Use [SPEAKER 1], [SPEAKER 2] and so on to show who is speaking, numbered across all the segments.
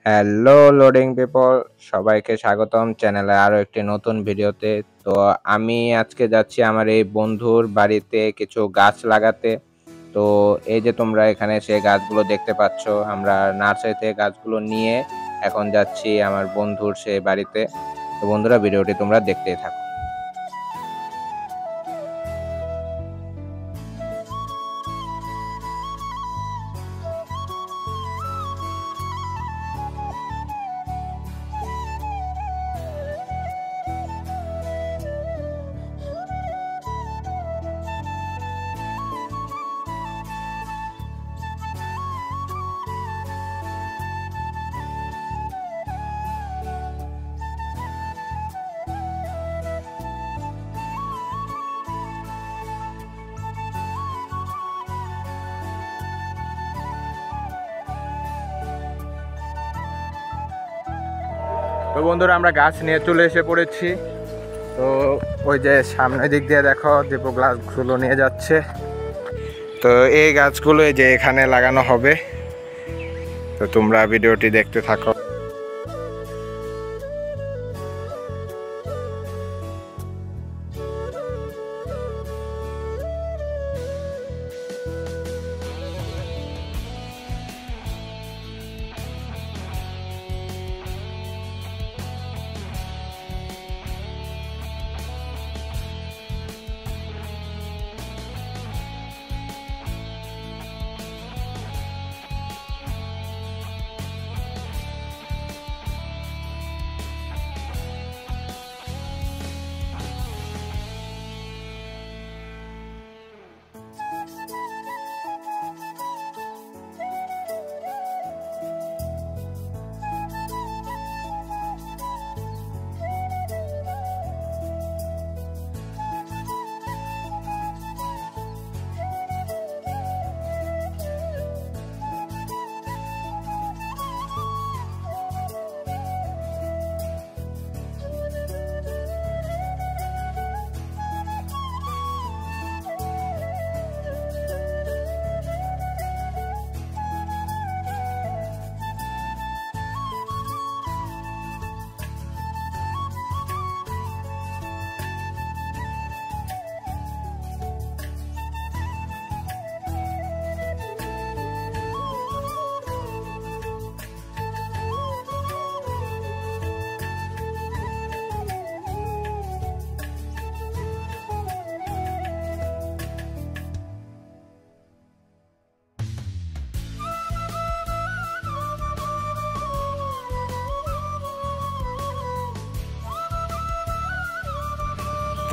[SPEAKER 1] Hello loading people, সবাইকে স্বাগতম চ্যানেলে আরো একটি নতুন ভিডিওতে। তো আমি আজকে যাচ্ছি আমার এই বন্ধুর বাড়িতে কিছু গাছ লাগাতে। তো এই যে তোমরা এখানে সেই গাছগুলো দেখতে পাচ্ছ, আমরা নার্সারি থেকে গাছগুলো নিয়ে এখন যাচ্ছি আমার বন্ধুর সেই বাড়িতে। তো বন্ধুরা, ভিডিওটি তোমরা দেখতেই থাকো। তো বন্ধুরা, আমরা গাছ নিয়ে চলে এসে পড়েছি। তো ওই যে সামনের দিক দিয়ে দেখো, দীপক গাছগুলো নিয়ে যাচ্ছে। তো এই গাছগুলো এই যে এখানে লাগানো হবে। তো তোমরা ভিডিওটি দেখতে থাকো।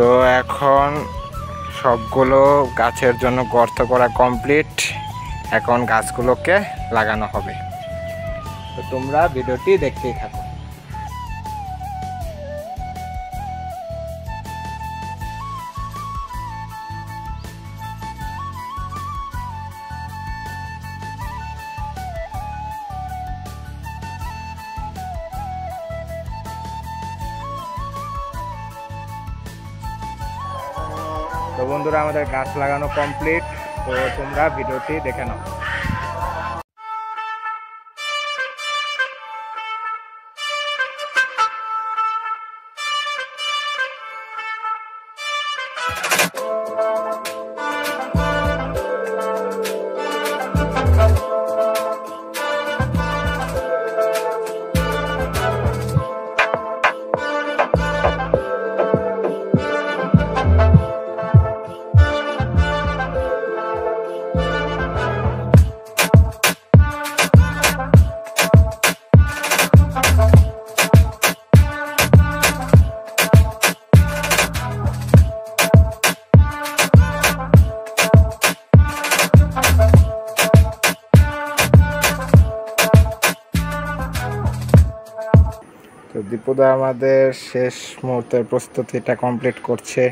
[SPEAKER 1] তো এখন সবগুলো গাছের জন্য গর্ত করা কমপ্লিট। এখন গাছগুলোকে লাগানো হবে। তো তোমরা ভিডিওটি দেখতেই থাকো। তো বন্ধুরা, আমাদের গাছ লাগানো কমপ্লিট। তো তোমরা ভিডিওটি দেখে নাও। তো দীপুদা আমাদের শেষ মুহূর্তের প্রস্তুতিটা কমপ্লিট করছে।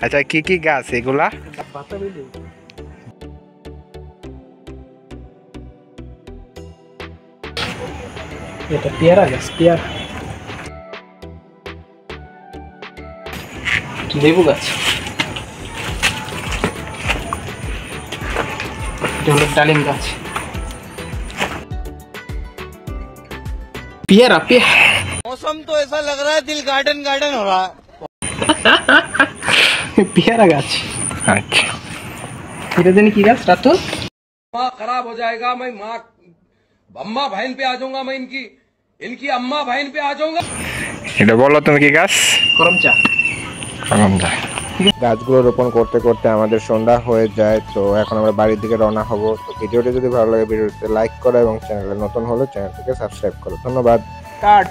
[SPEAKER 1] আচ্ছা, কি কি গাছ এগুলা?
[SPEAKER 2] এটা পেয়ারা গাছ, পেয়ারা। লেবু গাছ, এটা হলো ডালিম গাছ, पेयरा पेयरा।
[SPEAKER 3] मौसम तो ऐसा लग रहा है दिल गार्डन गार्डन हो रहा है।
[SPEAKER 2] पेयरा गाछ।
[SPEAKER 1] আচ্ছা
[SPEAKER 2] এটা জানি কি গাছ রাতুল?
[SPEAKER 3] माँ खराब हो जाएगा, मैं माँ अम्मा बहन पे आ जाऊंगा, मैं इनकी इनकी अम्मा बहन पे आ जाऊंगा।
[SPEAKER 1] এটা বলো তুমি কি গাছ?
[SPEAKER 2] করমচা।
[SPEAKER 1] করমচা। গাছগুলো রোপণ করতে করতে আমাদের সন্ধ্যা হয়ে যায়, তো এখন আমরা বাড়ির দিকে রওনা হব। তো ভিডিওটি যদি ভালো লাগে ভিডিওতে লাইক করো এবং চ্যানেলে নতুন হলে চ্যানেলটিকে সাবস্ক্রাইব করো। ধন্যবাদ।
[SPEAKER 2] কাট।